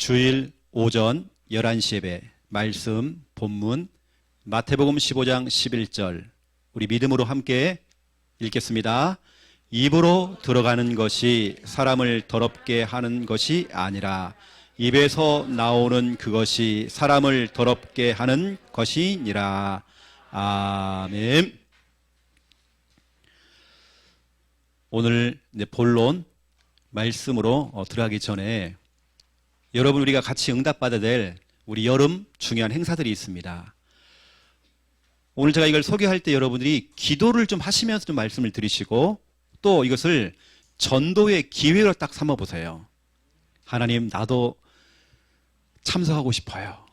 주일 오전 11시 예배 말씀 본문 마태복음 15장 11절 우리 믿음으로 함께 읽겠습니다. 입으로 들어가는 것이 사람을 더럽게 하는 것이 아니라 입에서 나오는 그것이 사람을 더럽게 하는 것이니라. 아멘. 오늘 본론 말씀으로 들어가기 전에 여러분 우리가 같이 응답받아야 될 우리 여름 중요한 행사들이 있습니다. 오늘 제가 이걸 소개할 때 여러분들이 기도를 좀 하시면서 좀 말씀을 들으시고 또 이것을 전도의 기회로 딱 삼아 보세요. 하나님, 나도 참석하고 싶어요.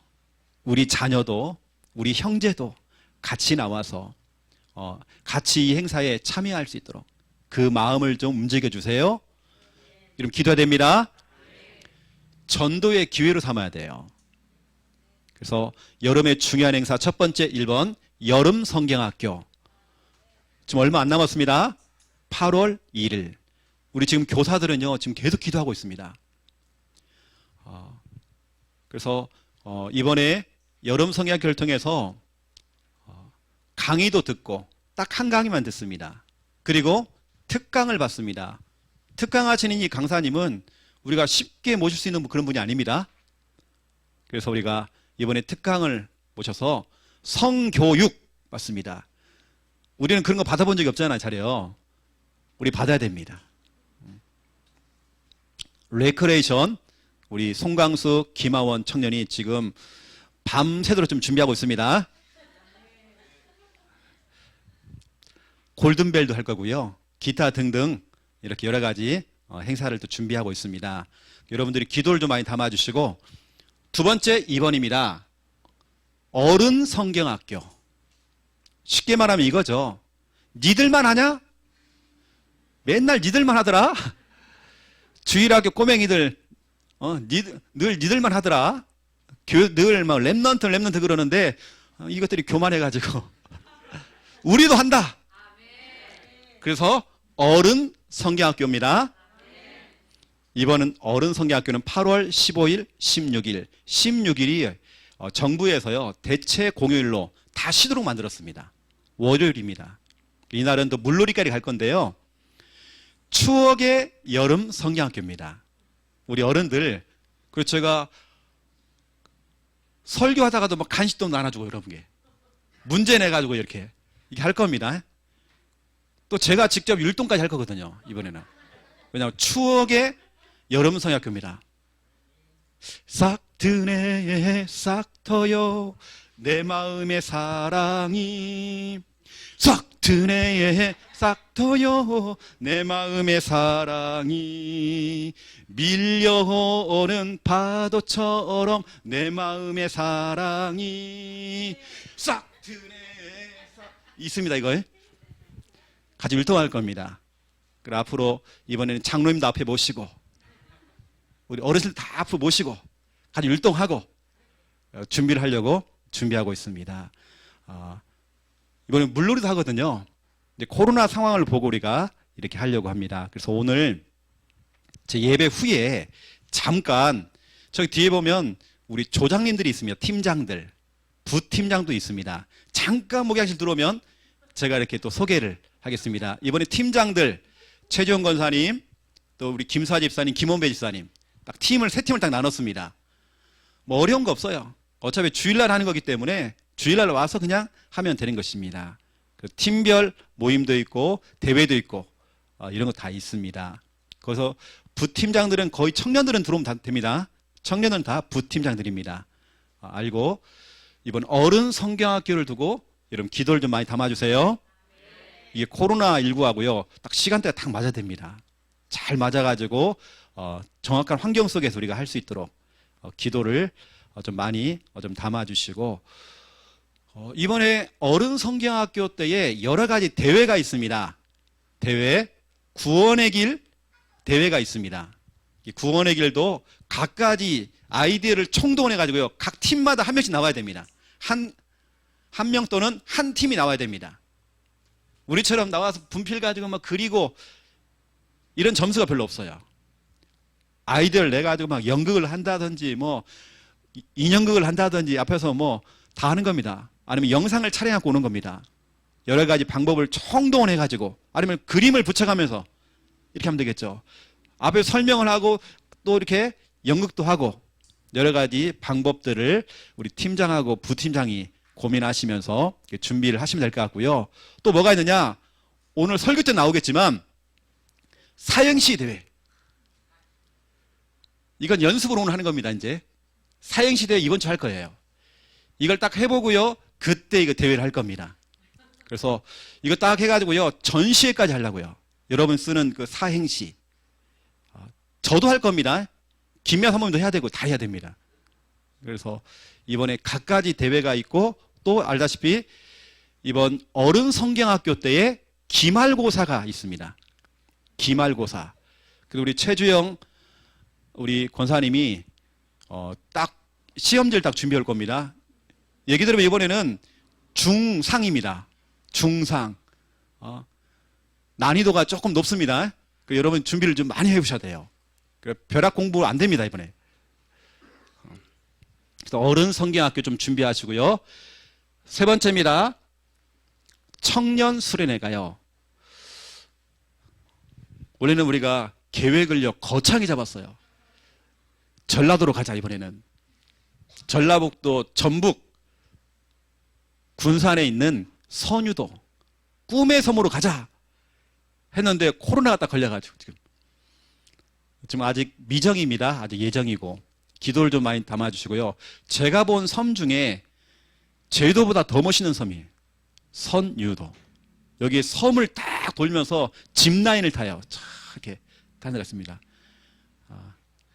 우리 자녀도 우리 형제도 같이 나와서 같이 이 행사에 참여할 수 있도록 그 마음을 좀 움직여 주세요. 이러면 기도해야 됩니다. 전도의 기회로 삼아야 돼요. 그래서 여름의 중요한 행사 첫 번째 1번 여름 성경학교. 지금 얼마 안 남았습니다. 8월 2일. 우리 지금 교사들은요 지금 계속 기도하고 있습니다. 그래서 이번에 여름 성경학교를 통해서 강의도 듣고 딱 한 강의만 듣습니다. 그리고 특강을 받습니다. 특강하시는 이 강사님은 우리가 쉽게 모실 수 있는 그런 분이 아닙니다. 그래서 우리가 이번에 특강을 모셔서 성교육 받습니다. 우리는 그런 거 받아본 적이 없잖아요. 잘해요. 우리 받아야 됩니다. 레크레이션 우리 송광수, 김하원 청년이 지금 밤새도록 좀 준비하고 있습니다. 골든벨도 할 거고요. 기타 등등 이렇게 여러 가지 행사를 또 준비하고 있습니다. 여러분들이 기도를 좀 많이 담아주시고 두 번째 2번입니다. 어른 성경학교. 쉽게 말하면 이거죠. 니들만 하냐? 맨날 니들만 하더라. 주일학교 꼬맹이들 늘 니들만 하더라. 늘 막 랩넌트 그러는데 이것들이 교만해가지고 우리도 한다. 그래서 어른 성경학교입니다. 이번은 어른 성경학교는 8월 15일, 16일, 16일이 정부에서요 대체 공휴일로 다 쉬도록 만들었습니다. 월요일입니다. 이날은 또 물놀이까지 갈 건데요. 추억의 여름 성경학교입니다. 우리 어른들, 그리고 제가 설교하다가도 막 간식도 나눠주고 여러분 게 문제 내가지고 이렇게 할 겁니다. 또 제가 직접 율동까지 할 거거든요. 이번에는. 왜냐하면 추억의 여름 성경학교입니다. 싹 드네 싹 터요 내 마음의 사랑이 싹 드네 싹 터요 내 마음의 사랑이 밀려오는 파도처럼 내 마음의 사랑이 싹 드네 싹 있습니다. 이거에 같이 율동할 겁니다. 그리고 앞으로 이번에는 장로님도 앞에 모시고 우리 어르신들 다 앞으로 모시고 같이 율동하고 준비를 하려고 준비하고 있습니다. 이번에 물놀이도 하거든요. 이제 코로나 상황을 보고 우리가 이렇게 하려고 합니다. 그래서 오늘 제 예배 후에 잠깐 저기 뒤에 보면 우리 조장님들이 있습니다. 팀장들, 부팀장도 있습니다. 잠깐 목양실 들어오면 제가 이렇게 또 소개를 하겠습니다. 이번에 팀장들 최지원 권사님, 또 우리 김수아 집사님, 김원배 집사님 딱 팀을 세 팀을 딱 나눴습니다. 뭐 어려운 거 없어요. 어차피 주일날 하는 거기 때문에 주일날 와서 그냥 하면 되는 것입니다. 그 팀별 모임도 있고 대회도 있고 이런 거 다 있습니다. 그래서 부팀장들은 거의 청년들은 들어오면 다 됩니다. 청년은 다 부팀장들입니다. 알고 이번 어른 성경학교를 두고 여러분 기도를 좀 많이 담아주세요. 이게 코로나19하고요 딱 시간대가 딱 맞아야 됩니다. 잘 맞아가지고 정확한 환경 속에서 우리가 할 수 있도록 기도를 좀 많이 좀 담아주시고 이번에 어른 성경학교 때에 여러 가지 대회가 있습니다. 대회 구원의 길 대회가 있습니다. 이 구원의 길도 각가지 아이디어를 총동원해가지고요 각 팀마다 한 명씩 나와야 됩니다. 한 명 또는 한 팀이 나와야 됩니다. 우리처럼 나와서 분필 가지고 막 그리고 이런 점수가 별로 없어요. 아이디어를 내가지고 막 연극을 한다든지 뭐 인형극을 한다든지 앞에서 뭐 다 하는 겁니다. 아니면 영상을 촬영하고 오는 겁니다. 여러 가지 방법을 총동원해 가지고 아니면 그림을 붙여가면서 이렇게 하면 되겠죠. 앞에 설명을 하고 또 이렇게 연극도 하고 여러 가지 방법들을 우리 팀장하고 부팀장이 고민하시면서 준비를 하시면 될 것 같고요. 또 뭐가 있느냐? 오늘 설교 때 나오겠지만 사행시 대회. 이건 연습으로 오늘 하는 겁니다. 이제 사행시 대회 이번 주 할 거예요. 이걸 딱 해보고요. 그때 이거 대회를 할 겁니다. 그래서 이거 딱 해가지고요. 전시회까지 하려고요. 여러분 쓰는 그 사행시. 저도 할 겁니다. 김미아 사모님도 해야 되고 다 해야 됩니다. 그래서 이번에 각가지 대회가 있고 또 알다시피 이번 어른 성경학교 때에 기말고사가 있습니다. 기말고사. 그리고 우리 최주영 우리 권사님이 딱 시험지를 딱 준비할 겁니다. 얘기 들으면 이번에는 중상입니다. 중상. 난이도가 조금 높습니다. 여러분 준비를 좀 많이 해보셔야 돼요. 벼락 공부 안 됩니다, 이번에. 그래서 어른 성경학교 좀 준비하시고요. 세 번째입니다. 청년 수련회가요. 원래는 우리가 계획을요, 거창히 잡았어요. 전라도로 가자, 이번에는. 전라북도 전북 군산에 있는 선유도 꿈의 섬으로 가자 했는데 코로나가 딱 걸려가지고 지금 아직 미정입니다. 아직 예정이고 기도를 좀 많이 담아주시고요. 제가 본 섬 중에 제주도보다 더 멋있는 섬이에요. 선유도. 여기 섬을 딱 돌면서 짚라인을 타요. 이렇게 다녀갔습니다.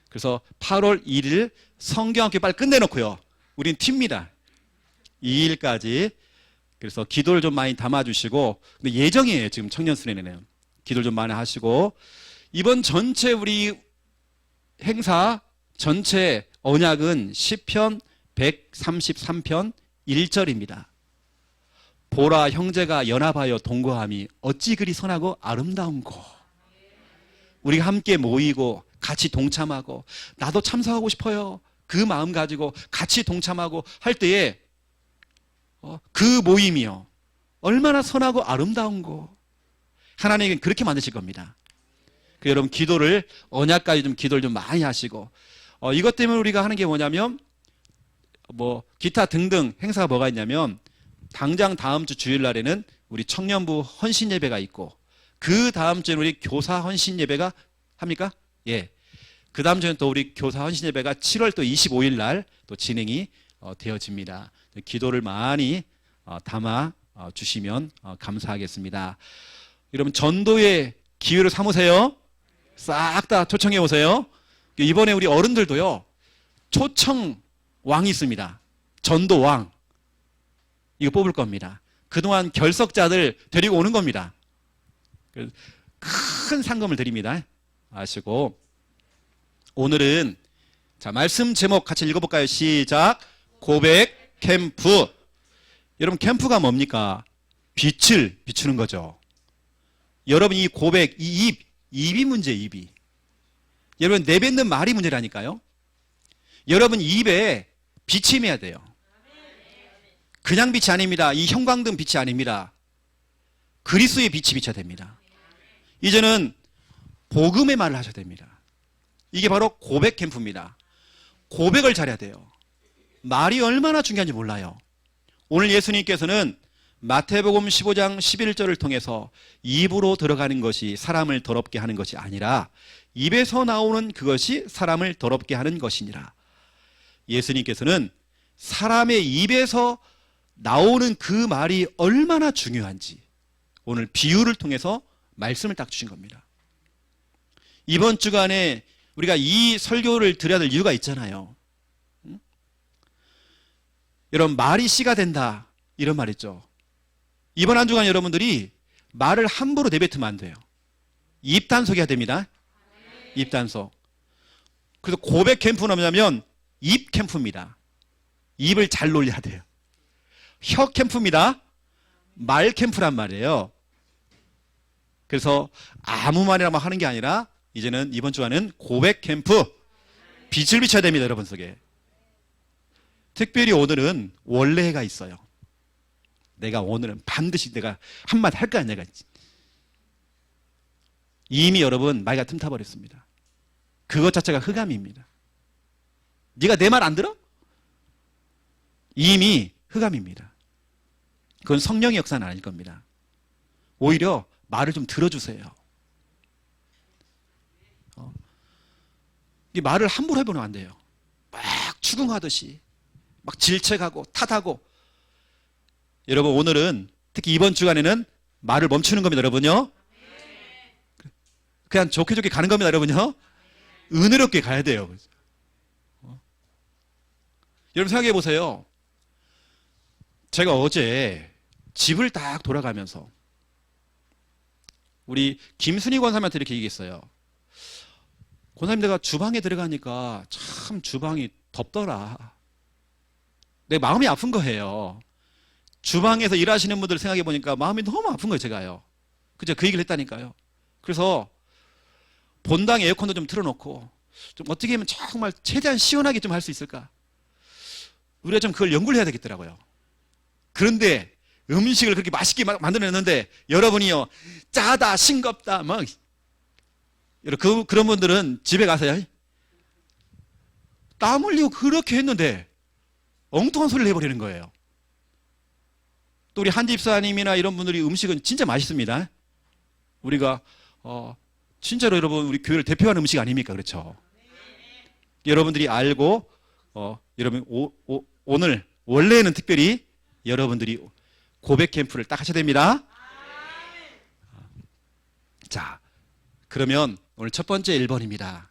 그래서 8월 1일 성경학교 빨리 끝내놓고요. 우린 팀입니다. 2일까지. 그래서 기도를 좀 많이 담아주시고, 근데 예정이에요. 지금 청년수련회는. 기도를 좀 많이 하시고, 이번 전체 우리 행사 전체 언약은 시편 133편 1절입니다. 보라 형제가 연합하여 동거함이 어찌 그리 선하고 아름다운고. 우리가 함께 모이고 같이 동참하고 나도 참석하고 싶어요. 그 마음 가지고 같이 동참하고 할 때에 그 모임이요. 얼마나 선하고 아름다운고. 하나님은 그렇게 만드실 겁니다. 여러분 기도를 언약까지 좀 기도를 좀 많이 하시고 이것 때문에 우리가 하는 게 뭐냐면 뭐 기타 등등 행사가 뭐가 있냐면 당장 다음 주 주일날에는 우리 청년부 헌신 예배가 있고 그 다음 주에는 우리 교사 헌신 예배가 합니까? 예. 그 다음 주에는 또 우리 교사 헌신 예배가 7월 또 25일 날 또 진행이 되어집니다. 기도를 많이 담아 주시면 감사하겠습니다. 여러분 전도의 기회를 삼으세요. 싹 다 초청해 오세요. 이번에 우리 어른들도요. 초청왕이 있습니다. 전도왕. 이거 뽑을 겁니다. 그동안 결석자들 데리고 오는 겁니다. 큰 상금을 드립니다. 아시고 오늘은 자 말씀 제목 같이 읽어볼까요? 시작. 고백 캠프. 여러분 캠프가 뭡니까? 빛을 비추는 거죠. 여러분 이 고백, 이 입이 문제, 입이. 여러분 내뱉는 말이 문제라니까요. 여러분 입에 빛이 임해야 돼요. 그냥 빛이 아닙니다. 이 형광등 빛이 아닙니다. 그리스도의 빛이 비춰야 됩니다. 이제는 복음의 말을 하셔야 됩니다. 이게 바로 고백 캠프입니다. 고백을 잘해야 돼요. 말이 얼마나 중요한지 몰라요. 오늘 예수님께서는 마태복음 15장 11절을 통해서 입으로 들어가는 것이 사람을 더럽게 하는 것이 아니라 입에서 나오는 그것이 사람을 더럽게 하는 것이니라. 예수님께서는 사람의 입에서 나오는 그 말이 얼마나 중요한지 오늘 비유를 통해서 말씀을 딱 주신 겁니다. 이번 주간에 우리가 이 설교를 드려야 될 이유가 있잖아요. 여러분 말이 씨가 된다 이런 말 있죠. 이번 한 주간 여러분들이 말을 함부로 내뱉으면 안 돼요. 입단속해야 됩니다. 입단속. 그래서 고백 캠프는 뭐냐면 입 캠프입니다. 입을 잘 놀려야 돼요. 혀 캠프입니다. 말 캠프란 말이에요. 그래서 아무 말이나 막 하는 게 아니라 이제는 이번 주간은 고백 캠프, 빛을 비춰야 됩니다. 여러분 속에. 특별히 오늘은 원래가 있어요. 내가 오늘은 반드시 내가 한마디 할 거야 내가. 이미 여러분 말가 틈타버렸습니다. 그것 자체가 흑암입니다. 네가 내 말 안 들어? 이미 흑암입니다. 그건 성령의 역사는 아닐 겁니다. 오히려 말을 좀 들어주세요. 이 말을 함부로 해보면 안 돼요. 막 추궁하듯이 막 질책하고 탓하고. 여러분 오늘은 특히 이번 주간에는 말을 멈추는 겁니다. 여러분요. 그냥 좋게 좋게 가는 겁니다. 여러분요. 은혜롭게 가야 돼요. 여러분 생각해 보세요. 제가 어제 집을 딱 돌아가면서 우리 김순희 권사님한테 이렇게 얘기했어요. 권사님, 내가 주방에 들어가니까 참 주방이 덥더라. 내 마음이 아픈 거예요. 주방에서 일하시는 분들 생각해 보니까 마음이 너무 아픈 거예요, 제가요. 그죠? 그 얘기를 했다니까요. 그래서 본당 에어컨도 좀 틀어놓고 좀 어떻게 하면 정말 최대한 시원하게 좀 할 수 있을까? 우리가 좀 그걸 연구를 해야 되겠더라고요. 그런데 음식을 그렇게 맛있게 만들어냈는데 여러분이요, 짜다, 싱겁다, 막 그런 분들은 집에 가서요, 땀 흘리고 그렇게 했는데 엉뚱한 소리를 해버리는 거예요. 또 우리 한 집사님이나 이런 분들이 음식은 진짜 맛있습니다. 우리가 진짜로 여러분 우리 교회를 대표하는 음식 아닙니까? 그렇죠? 여러분들이 알고 여러분 오늘 원래는 특별히 여러분들이 고백 캠프를 딱 하셔야 됩니다. 자, 그러면 오늘 첫 번째 1번입니다.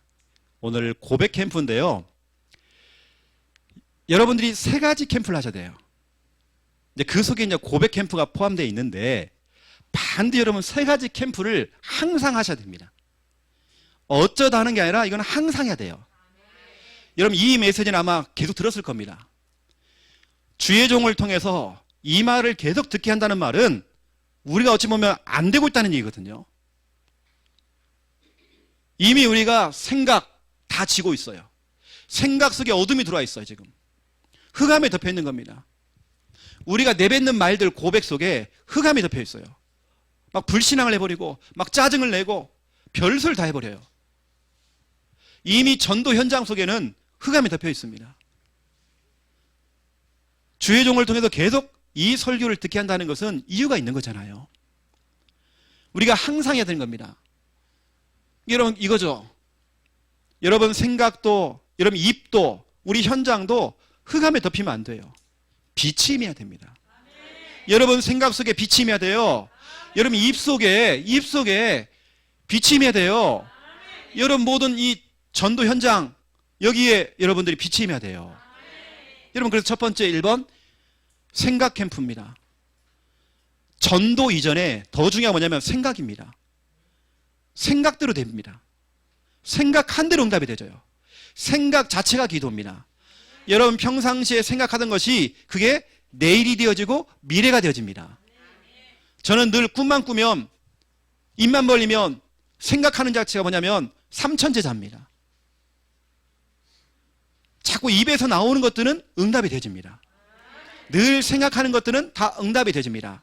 오늘 고백 캠프인데요. 여러분들이 3가지 캠프를 하셔야 돼요. 이제 그 속에 이제 고백 캠프가 포함되어 있는데 반드시 여러분 3가지 캠프를 항상 하셔야 됩니다. 어쩌다 하는 게 아니라 이건 항상 해야 돼요. 여러분 이 메시지는 아마 계속 들었을 겁니다. 주의 종을 통해서 이 말을 계속 듣게 한다는 말은 우리가 어찌 보면 안 되고 있다는 얘기거든요. 이미 우리가 생각 다 지고 있어요. 생각 속에 어둠이 들어와 있어요. 지금 흑암에 덮여 있는 겁니다. 우리가 내뱉는 말들 고백 속에 흑암이 덮여 있어요. 막 불신앙을 해버리고 막 짜증을 내고 별소리를 다 해버려요. 이미 전도 현장 속에는 흑암이 덮여 있습니다. 주의 종을 통해서 계속 이 설교를 듣게 한다는 것은 이유가 있는 거잖아요. 우리가 항상 해야 되는 겁니다. 여러분 이거죠. 여러분 생각도, 여러분 입도, 우리 현장도 흑암에 덮이면 안 돼요. 빛이 임해야 됩니다. 여러분 생각 속에 빛이 임해야 돼요. 여러분 입 속에 빛이 임해야 돼요. 여러분 모든 이 전도 현장 여기에 여러분들이 빛이 임해야 돼요. 여러분 그래서 첫 번째 1번 생각 캠프입니다. 전도 이전에 더 중요한 뭐냐면 생각입니다. 생각대로 됩니다. 생각한 대로 응답이 되져요. 생각 자체가 기도입니다. 여러분 평상시에 생각하던 것이 그게 내일이 되어지고 미래가 되어집니다. 저는 늘 꿈만 꾸면 입만 벌리면 생각하는 자체가 뭐냐면 삼천제자입니다. 자꾸 입에서 나오는 것들은 응답이 되집니다. 늘 생각하는 것들은 다 응답이 되집니다.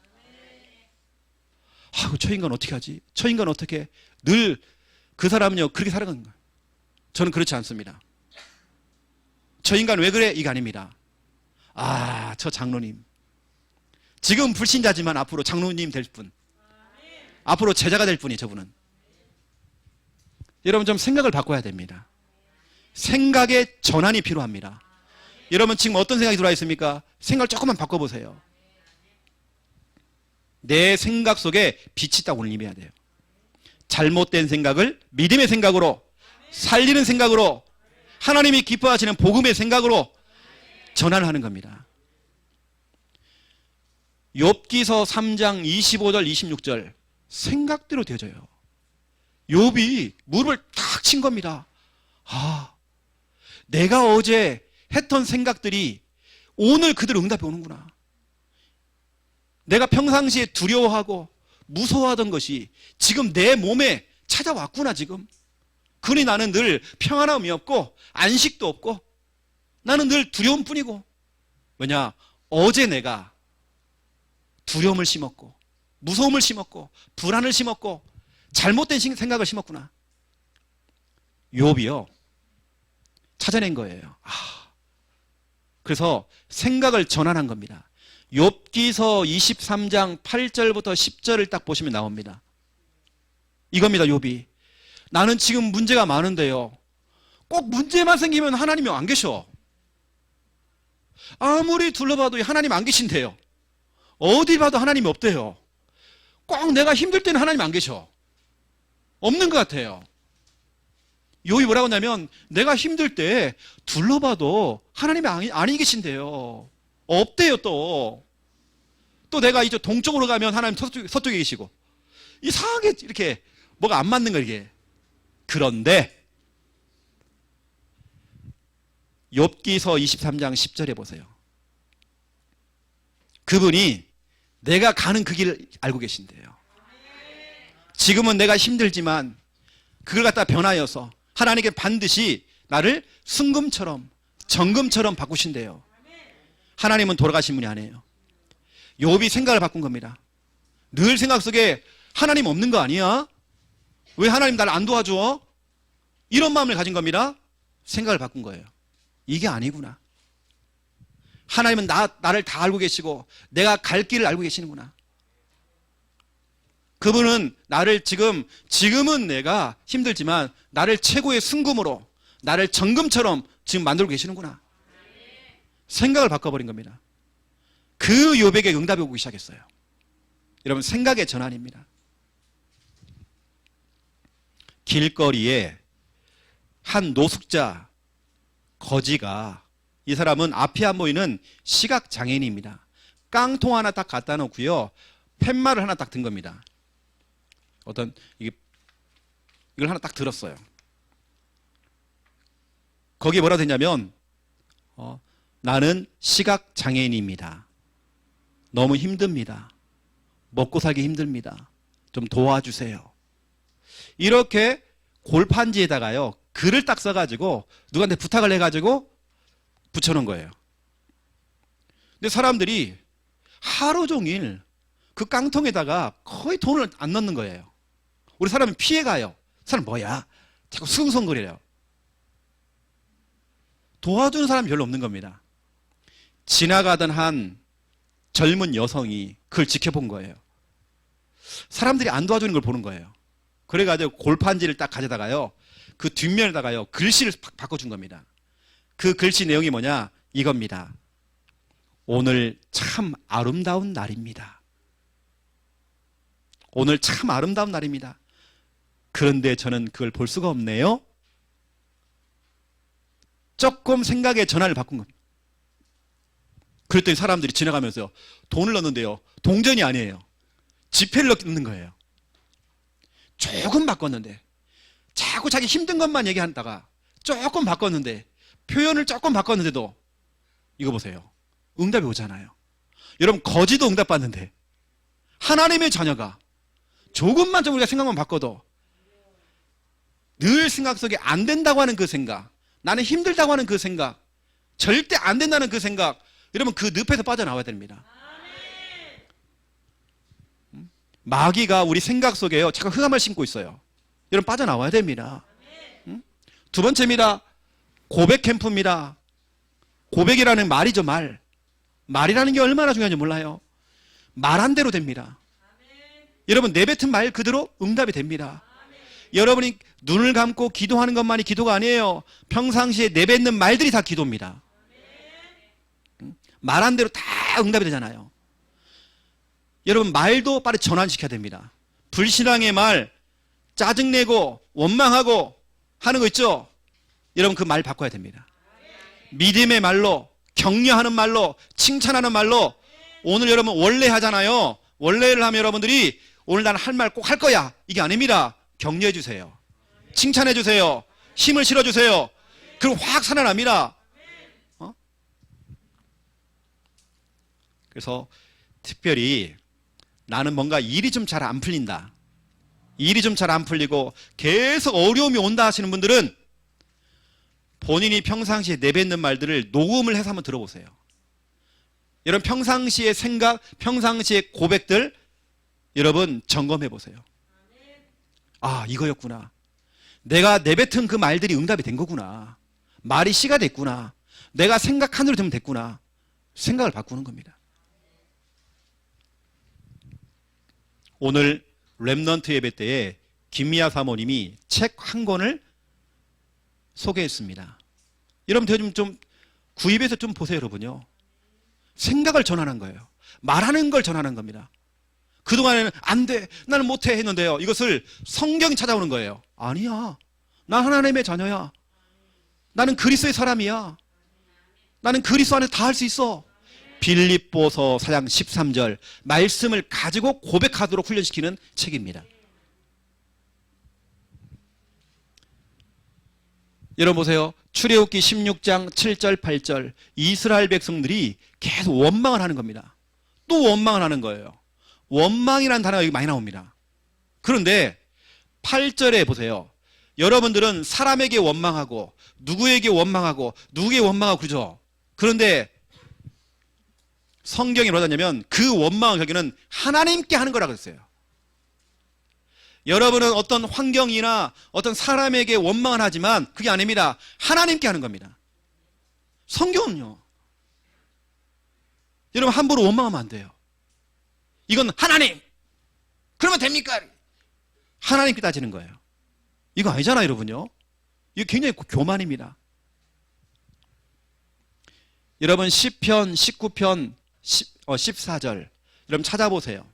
저 인간 어떻게 하지? 저 인간 어떻게? 늘 그 사람은요 그렇게 살아가는 거예요. 저는 그렇지 않습니다. 저 인간 왜 그래? 이게 아닙니다. 저 장로님 지금 불신자지만 앞으로 장로님 될 분, 앞으로 제자가 될 분이 저분은. 여러분 좀 생각을 바꿔야 됩니다. 생각의 전환이 필요합니다. 여러분 지금 어떤 생각이 들어와 있습니까? 생각을 조금만 바꿔보세요. 내 생각 속에 빛이 딱 오늘 임해야 돼요. 잘못된 생각을 믿음의 생각으로, 살리는 생각으로, 하나님이 기뻐하시는 복음의 생각으로 전환하는 겁니다. 욥기서 3장 25절 26절 생각대로 되어져요. 욥이 무릎을 탁 친 겁니다. 내가 어제 했던 생각들이 오늘 그대로 응답이 오는구나. 내가 평상시에 두려워하고 무서워하던 것이 지금 내 몸에 찾아왔구나. 지금 그러니 나는 늘 평안함이 없고 안식도 없고 나는 늘 두려움 뿐이고. 왜냐? 어제 내가 두려움을 심었고 무서움을 심었고 불안을 심었고 잘못된 생각을 심었구나. 욥이요 찾아낸 거예요. 그래서 생각을 전환한 겁니다. 욥기서 23장 8절부터 10절을 딱 보시면 나옵니다. 이겁니다. 욥이 나는 지금 문제가 많은데요, 꼭 문제만 생기면 하나님이 안 계셔. 아무리 둘러봐도 하나님 안 계신데요, 어디 봐도 하나님이 없대요. 꼭 내가 힘들 때는 하나님 안 계셔. 없는 것 같아요. 욥이 뭐라고 하냐면 내가 힘들 때 둘러봐도 하나님이 안 계신대요. 없대요. 또 내가 이쪽 동쪽으로 가면 하나님 서쪽에 계시고, 이상하게 이렇게 뭐가 안 맞는 거예요 이게. 그런데 욥기서 23장 10절에 보세요. 그분이 내가 가는 그 길을 알고 계신대요. 지금은 내가 힘들지만 그걸 갖다 변하여서 하나님께 반드시 나를 순금처럼 정금처럼 바꾸신대요. 하나님은 돌아가신 분이 아니에요. 욥이 생각을 바꾼 겁니다. 늘 생각 속에 하나님 없는 거 아니야? 왜 하나님 나를 안 도와줘? 이런 마음을 가진 겁니다. 생각을 바꾼 거예요. 이게 아니구나. 하나님은 나를 다 알고 계시고 내가 갈 길을 알고 계시는구나. 그분은 나를 지금은 내가 힘들지만 나를 최고의 순금으로, 나를 정금처럼 지금 만들고 계시는구나. 생각을 바꿔버린 겁니다. 그 욥에게 응답이 오기 시작했어요. 여러분, 생각의 전환입니다. 길거리에 한 노숙자 거지가, 이 사람은 앞이 안 보이는 시각장애인입니다. 깡통 하나 딱 갖다 놓고요, 팻말을 하나 딱 든 겁니다. 이걸 하나 딱 들었어요. 거기에 뭐라고 됐냐면 나는 시각장애인입니다. 너무 힘듭니다. 먹고 살기 힘듭니다. 좀 도와주세요. 이렇게 골판지에다가요 글을 딱 써가지고 누구한테 부탁을 해가지고 붙여놓은 거예요. 근데 사람들이 하루 종일 그 깡통에다가 거의 돈을 안 넣는 거예요. 우리 사람은 피해가요. 사람 뭐야? 자꾸 수근수근거려요. 도와주는 사람이 별로 없는 겁니다. 지나가던 한 젊은 여성이 그걸 지켜본 거예요. 사람들이 안 도와주는 걸 보는 거예요. 그래가지고 골판지를 딱 가져다가요, 그 뒷면에다가요 글씨를 바꿔준 겁니다. 그 글씨 내용이 뭐냐? 이겁니다. 오늘 참 아름다운 날입니다. 오늘 참 아름다운 날입니다. 그런데 저는 그걸 볼 수가 없네요. 조금 생각의 전환을 바꾼 겁니다. 그랬더니 사람들이 지나가면서 돈을 넣는데요, 동전이 아니에요. 지폐를 넣는 거예요. 조금 바꿨는데, 자꾸 자기 힘든 것만 얘기한다가 조금 바꿨는데, 표현을 조금 바꿨는데도 이거 보세요. 응답이 오잖아요. 여러분, 거지도 응답받는데 하나님의 자녀가 조금만 좀 우리가 생각만 바꿔도 늘 생각 속에 안 된다고 하는 그 생각, 나는 힘들다고 하는 그 생각, 절대 안 된다는 그 생각, 여러분 그 늪에서 빠져나와야 됩니다. 마귀가 우리 생각 속에요 자꾸 흑암을 심고 있어요. 여러분 빠져나와야 됩니다. 두 번째입니다. 고백 캠프입니다. 고백이라는 말이죠. 말이라는 게 얼마나 중요한지 몰라요. 말한 대로 됩니다. 여러분 내뱉은 말 그대로 응답이 됩니다. 여러분이 눈을 감고 기도하는 것만이 기도가 아니에요. 평상시에 내뱉는 말들이 다 기도입니다. 말한 대로 다 응답이 되잖아요. 여러분 말도 빨리 전환시켜야 됩니다. 불신앙의 말, 짜증내고 원망하고 하는 거 있죠? 여러분 그 말 바꿔야 됩니다. 믿음의 말로, 격려하는 말로, 칭찬하는 말로. 오늘 여러분 원래 하잖아요. 원래를 하면 여러분들이 오늘 나는 할 말 꼭 할 거야, 이게 아닙니다. 격려해 주세요. 칭찬해 주세요. 힘을 실어 주세요. 그럼 확 살아납니다. 그래서 특별히 나는 뭔가 일이 좀 잘 안 풀린다, 일이 좀 잘 안 풀리고 계속 어려움이 온다 하시는 분들은 본인이 평상시에 내뱉는 말들을 녹음을 해서 한번 들어보세요. 여러분 평상시의 생각, 평상시의 고백들 여러분 점검해 보세요. 아, 이거였구나. 내가 내뱉은 그 말들이 응답이 된 거구나. 말이 씨가 됐구나. 내가 생각한 대로 되면 됐구나. 생각을 바꾸는 겁니다. 오늘 렘넌트 예배 때에 김미아 사모님이 책 한 권을 소개했습니다. 여러분 좀 구입해서 좀 보세요. 여러분요. 생각을 전하는 거예요. 말하는 걸 전하는 겁니다. 그동안에는 안 돼, 나는 못해 했는데요. 이것을 성경이 찾아오는 거예요. 아니야. 난 하나님의 자녀야. 나는 그리스도의 사람이야. 나는 그리스도 안에서 다 할 수 있어. 빌립보서 4장 13절 말씀을 가지고 고백하도록 훈련시키는 책입니다. 여러분 보세요. 출애굽기 16장 7절 8절 이스라엘 백성들이 계속 원망을 하는 겁니다. 또 원망을 하는 거예요. 원망이라는 단어가 여기 많이 나옵니다. 그런데 8절에 보세요. 여러분들은 사람에게 원망하고 누구에게 원망하고 누구에게 원망하고 그러죠. 그런데 성경이 뭐라 하냐면 그 원망을 결국에는 하나님께 하는 거라고 했어요. 여러분은 어떤 환경이나 어떤 사람에게 원망을 하지만 그게 아닙니다. 하나님께 하는 겁니다. 성경은요. 여러분 함부로 원망하면 안 돼요. 이건 하나님! 그러면 됩니까? 하나님께 따지는 거예요. 이거 아니잖아요, 여러분요. 이거 굉장히 교만입니다. 여러분 시편 19편 14절 여러분 찾아보세요.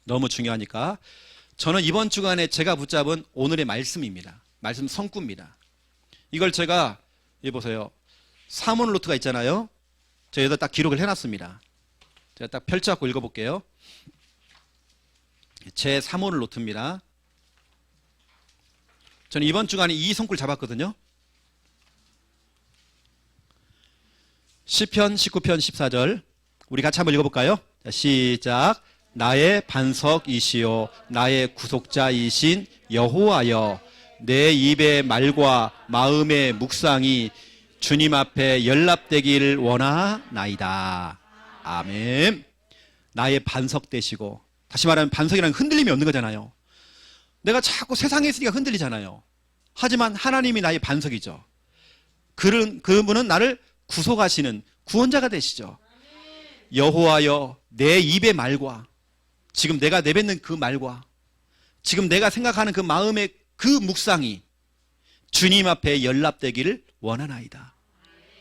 너무 중요하니까. 저는 이번 주간에 제가 붙잡은 오늘의 말씀입니다. 말씀 성구입니다. 이걸 제가 여기 보세요. 사문 노트가 있잖아요. 제가 여기다 딱 기록을 해놨습니다. 제가 딱 펼쳐갖고 읽어볼게요. 제 3호 노트입니다. 저는 이번 주간에 이 성구를 잡았거든요. 시편 19편 14절 우리 같이 한번 읽어볼까요? 자, 시작. 나의 반석이시요 나의 구속자이신 여호와여 내 입의 말과 마음의 묵상이 주님 앞에 연락되기를 원하나이다. 아멘. 나의 반석 되시고, 다시 말하면 반석이라는 흔들림이 없는 거잖아요. 내가 자꾸 세상에 있으니까 흔들리잖아요. 하지만 하나님이 나의 반석이죠. 그분은 나를 구속하시는 구원자가 되시죠. 여호와여 내 입의 말과 지금 내가 내뱉는 그 말과 지금 내가 생각하는 그 마음의 그 묵상이 주님 앞에 연락되기를 원하나이다.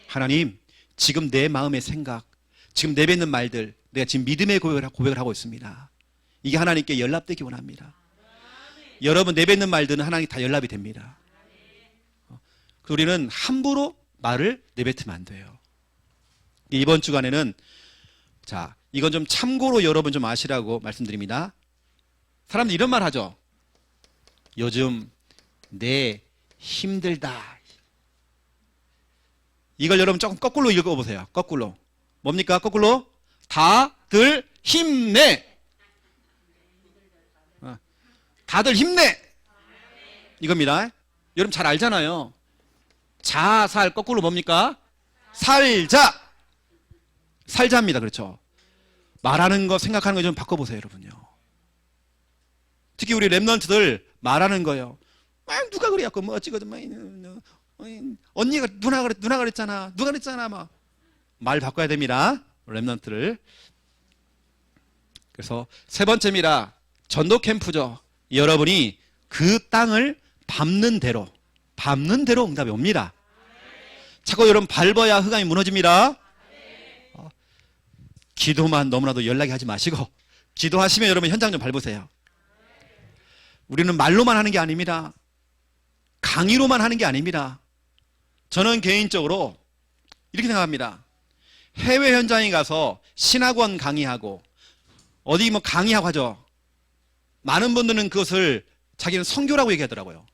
하나님, 지금 내 마음의 생각, 지금 내뱉는 말들, 내가 지금 믿음의 고백을 하고 있습니다. 이게 하나님께 연락되기 원합니다. 여러분 내뱉는 말들은 하나님 다 연락이 됩니다. 우리는 함부로 말을 내뱉으면 안 돼요. 이번 주간에는 자, 이건 좀 참고로 여러분 좀 아시라고 말씀드립니다. 사람들이 이런 말 하죠. 요즘 내 힘들다. 이걸 여러분 조금 거꾸로 읽어보세요. 거꾸로. 뭡니까? 거꾸로. 다들 힘내. 다들 힘내. 이겁니다. 여러분 잘 알잖아요. 자살 거꾸로 뭡니까? 살자. 살자입니다. 그렇죠. 말하는 거 생각하는 거 좀 바꿔보세요. 여러분요. 특히 우리 랩런트들 말하는 거예요. 누가 그래갖고 뭐 어찌거든 언니가 누나 그랬잖아. 누가 그랬잖아. 막 말 바꿔야 됩니다. 랩런트를. 그래서 세 번째입니다. 전도 캠프죠. 여러분이 그 땅을 밟는 대로 응답이 옵니다. 자꾸 여러분 밟아야 흑암이 무너집니다. 기도만 너무나도 연락이 하지 마시고 기도하시면 여러분 현장 좀 밟으세요. 우리는 말로만 하는 게 아닙니다. 강의로만 하는 게 아닙니다. 저는 개인적으로 이렇게 생각합니다. 해외 현장에 가서 신학원 강의하고 어디 뭐 강의하고 하죠. 많은 분들은 그것을 자기는 선교라고 얘기하더라고요.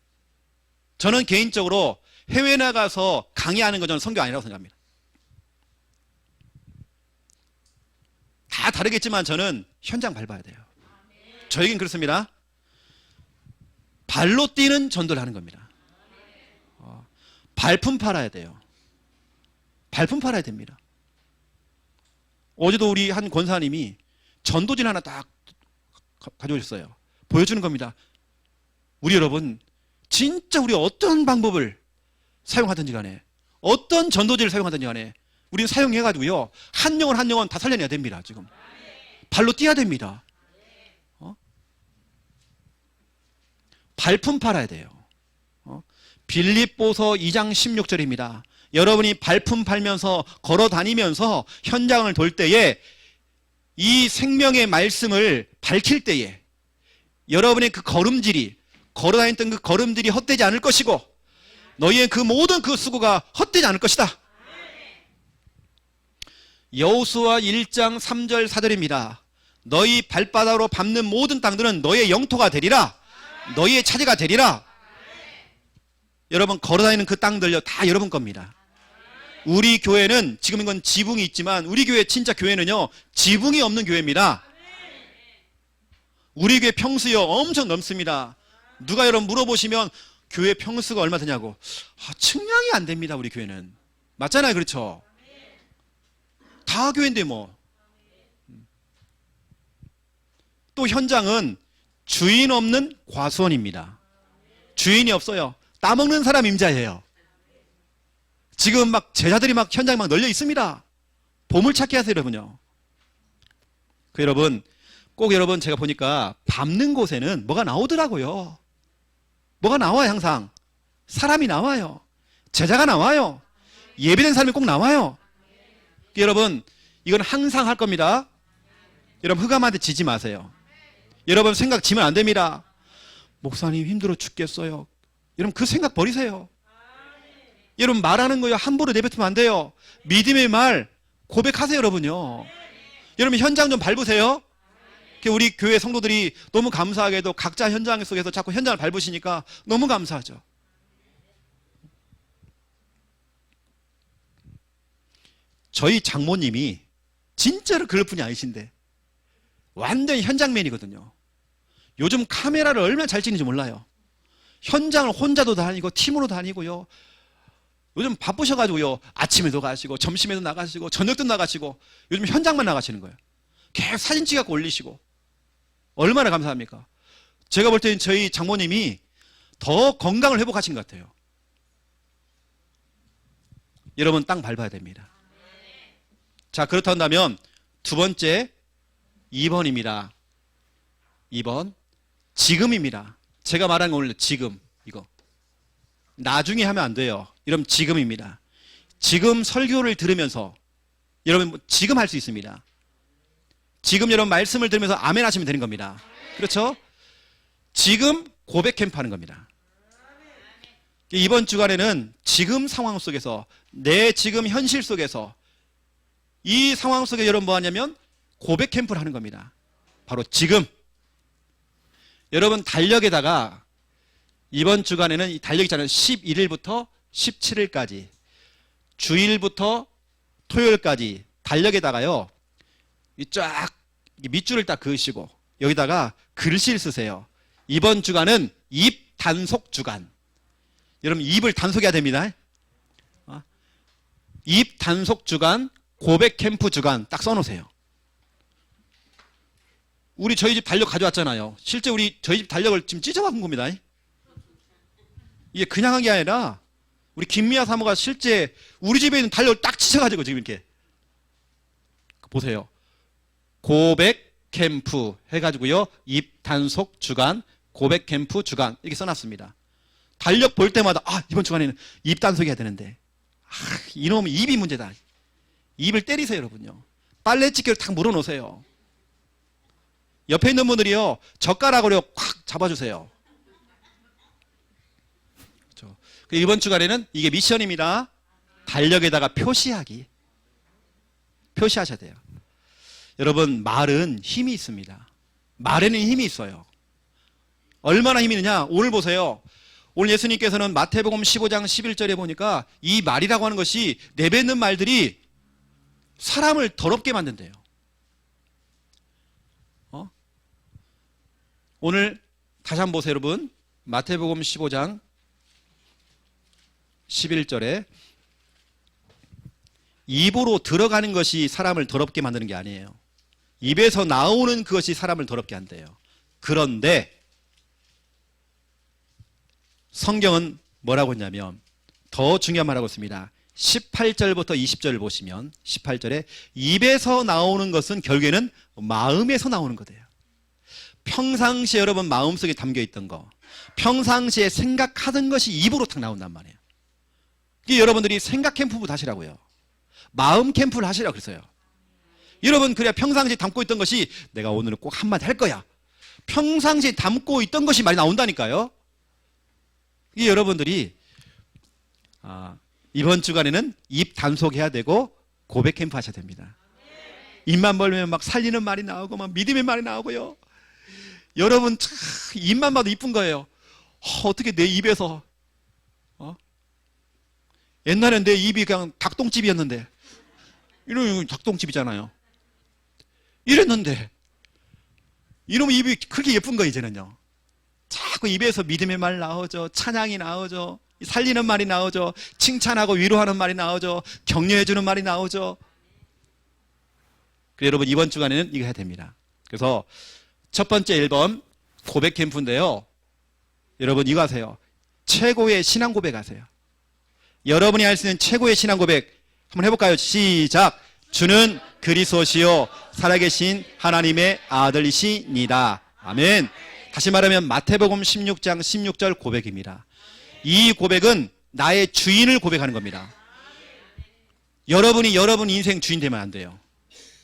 저는 개인적으로 해외 나가서 강의하는 건 저는 선교 아니라고 생각합니다. 다 다르겠지만 저는 현장 밟아야 돼요. 저에겐 그렇습니다. 발로 뛰는 전도를 하는 겁니다. 발품 팔아야 돼요. 발품 팔아야 됩니다. 어제도 우리 한 권사님이 전도진 하나 딱 가져오셨어요. 보여주는 겁니다. 우리 여러분, 진짜 우리 어떤 방법을 사용하든지 간에, 어떤 전도지를 사용하든지 간에 우리는 사용해가지고요, 한 영혼 한 영혼 다 살려내야 됩니다. 지금 발로 뛰어야 됩니다. 발품 팔아야 돼요. 빌립보서 2장 16절입니다. 여러분이 발품 팔면서 걸어 다니면서 현장을 돌 때에 이 생명의 말씀을 밝힐 때에 여러분의 그 걸음질이, 걸어 다녔던 그 걸음질이 헛되지 않을 것이고, 너희의 그 모든 그 수고가 헛되지 않을 것이다. 여호수아 1장 3절 4절입니다. 너희 발바닥으로 밟는 모든 땅들은 너희의 영토가 되리라. 너희의 차지가 되리라. 여러분 걸어다니는 그 땅들요, 다 여러분 겁니다. 우리 교회는 지금 이건 지붕이 있지만 우리 교회 진짜 교회는요, 지붕이 없는 교회입니다. 우리 교회 평수요 엄청 넘습니다. 누가 여러분 물어보시면 교회 평수가 얼마 되냐고, 측량이 안 됩니다. 우리 교회는. 맞잖아요. 그렇죠? 다 교회인데 뭐. 또 현장은 주인 없는 과수원입니다. 주인이 없어요. 따먹는 사람 임자예요. 지금 막 제자들이 막 현장에 막 널려 있습니다. 보물찾기 하세요, 여러분요. 그 여러분, 꼭 여러분 제가 보니까 밟는 곳에는 뭐가 나오더라고요. 뭐가 나와요. 항상 사람이 나와요. 제자가 나와요. 예배된 사람이 꼭 나와요. 여러분 이건 항상 할 겁니다. 여러분 흑암한테 지지 마세요. 여러분 생각 지면 안 됩니다. 목사님 힘들어 죽겠어요. 여러분 그 생각 버리세요. 여러분 말하는 거요 함부로 내뱉으면 안 돼요. 믿음의 말 고백하세요. 여러분요. 여러분 현장 좀 밟으세요. 우리 교회 성도들이 너무 감사하게도 각자 현장 속에서 자꾸 현장을 밟으시니까 너무 감사하죠. 저희 장모님이 진짜로 그럴 분이 아니신데 완전히 현장맨이거든요. 요즘 카메라를 얼마나 잘 찍는지 몰라요. 현장을 혼자도 다니고 팀으로 다니고요. 요즘 바쁘셔가지고요, 아침에도 가시고 점심에도 나가시고 저녁도 나가시고 요즘 현장만 나가시는 거예요. 계속 사진 찍어서 올리시고. 얼마나 감사합니까? 제가 볼 때는 저희 장모님이 더 건강을 회복하신 것 같아요. 여러분 땅 밟아야 됩니다. 자, 그렇다면 두 번째 2번입니다. 2번 지금입니다. 제가 말한 거 오늘 지금, 이거 나중에 하면 안 돼요. 여러분 지금입니다. 지금 설교를 들으면서 여러분 지금 할 수 있습니다. 지금 여러분 말씀을 들으면서 아멘 하시면 되는 겁니다. 그렇죠? 지금 고백 캠프 하는 겁니다. 이번 주간에는 지금 상황 속에서, 내 지금 현실 속에서, 이 상황 속에 여러분 뭐 하냐면 고백 캠프를 하는 겁니다. 바로 지금. 여러분 달력에다가 이번 주간에는 이 달력 있잖아요. 11일부터 17일까지 주일부터 토요일까지 달력에다가요, 이 쫙 밑줄을 딱 그으시고 여기다가 글씨를 쓰세요. 이번 주간은 입 단속 주간. 여러분 입을 단속해야 됩니다. 입 단속 주간, 고백 캠프 주간 딱 써놓으세요. 우리 저희 집 달력 가져왔잖아요. 실제 우리 저희 집 달력을 지금 찢어박은 겁니다. 이게 그냥 한 게 아니라 우리 김미아 사모가 실제 우리 집에 있는 달력을 딱 찢어가지고 지금 이렇게 보세요. 고백 캠프 해가지고요, 입 단속 주간, 고백 캠프 주간 이렇게 써놨습니다. 달력 볼 때마다 이번 주간에는 입 단속해야 되는데 이놈 입이 문제다. 입을 때리세요. 여러분요. 빨래집게로 탁 물어놓으세요. 옆에 있는 분들이요, 젓가락으로 콱 잡아주세요. 그렇죠. 이번 주간에는 이게 미션입니다. 달력에다가 표시하기. 표시하셔야 돼요. 여러분 말은 힘이 있습니다. 말에는 힘이 있어요. 얼마나 힘이 있느냐, 오늘 보세요. 오늘 예수님께서는 마태복음 15장 11절에 보니까 이 말이라고 하는 것이, 내뱉는 말들이 사람을 더럽게 만든대요. 오늘 다시 한번 보세요. 여러분 마태복음 15장 11절에 입으로 들어가는 것이 사람을 더럽게 만드는 게 아니에요. 입에서 나오는 그것이 사람을 더럽게 한대요. 그런데 성경은 뭐라고 했냐면 더 중요한 말하고 있습니다. 18절부터 20절을 보시면 18절에 입에서 나오는 것은 결국에는 마음에서 나오는 거예요. 평상시에 여러분 마음속에 담겨있던 거, 평상시에 생각하던 것이 입으로 탁 나온단 말이에요. 이게 여러분들이 생각 캠프부터 하시라고요. 마음 캠프를 하시라고 그랬어요. 여러분 그래야 평상시에 담고 있던 것이 내가 오늘은 꼭 한마디 할 거야. 평상시에 담고 있던 것이 말이 나온다니까요. 이게 여러분들이 이번 주간에는 입 단속해야 되고 고백 캠프 하셔야 됩니다. 입만 벌리면 막 살리는 말이 나오고 막 믿음의 말이 나오고요. 여러분 참 입만 봐도 이쁜 거예요. 어떻게 내 입에서 옛날엔 내 입이 그냥 닭똥집이었는데 이놈이 닭똥집이잖아요. 이랬는데 이놈 입이 그렇게 예쁜 거 이제는요. 자꾸 입에서 믿음의 말 나오죠. 찬양이 나오죠. 살리는 말이 나오죠. 칭찬하고 위로하는 말이 나오죠. 격려해주는 말이 나오죠. 그래서 여러분 이번 주간에는 이거 해야 됩니다. 그래서 첫 번째 1번 고백 캠프인데요. 여러분 이거 하세요. 최고의 신앙 고백 하세요. 여러분이 할 수 있는 최고의 신앙 고백 한번 해볼까요? 시작. 주는 그리스도시요 살아계신 하나님의 아들이시니다. 아멘. 다시 말하면 마태복음 16장 16절 고백입니다. 이 고백은 나의 주인을 고백하는 겁니다. 여러분이 여러분 인생 주인 되면 안 돼요.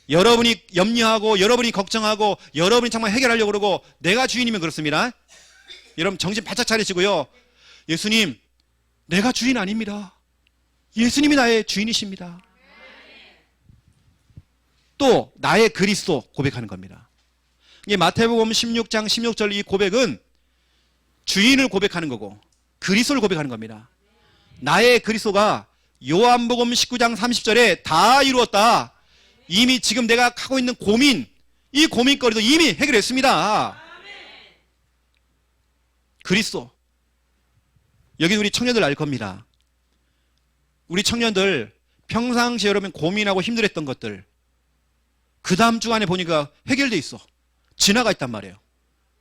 여러분이 염려하고 여러분이 걱정하고 여러분이 정말 해결하려고 그러고 내가 주인이면 그렇습니다. 여러분 정신 바짝 차리시고요. 예수님 내가 주인 아닙니다. 예수님이 나의 주인이십니다. 또 나의 그리스도 고백하는 겁니다. 이게 마태복음 16장 16절 이 고백은 주인을 고백하는 거고 그리스도를 고백하는 겁니다. 나의 그리스도가 요한복음 19장 30절에 다 이루었다. 이미 지금 내가 하고 있는 고민, 이 고민거리도 이미 해결했습니다. 그리스도. 여기 우리 청년들 알 겁니다. 우리 청년들 평상시에 여러분 고민하고 힘들었던 것들 그 다음 주간에 보니까 해결돼 있어. 지나가 있단 말이에요.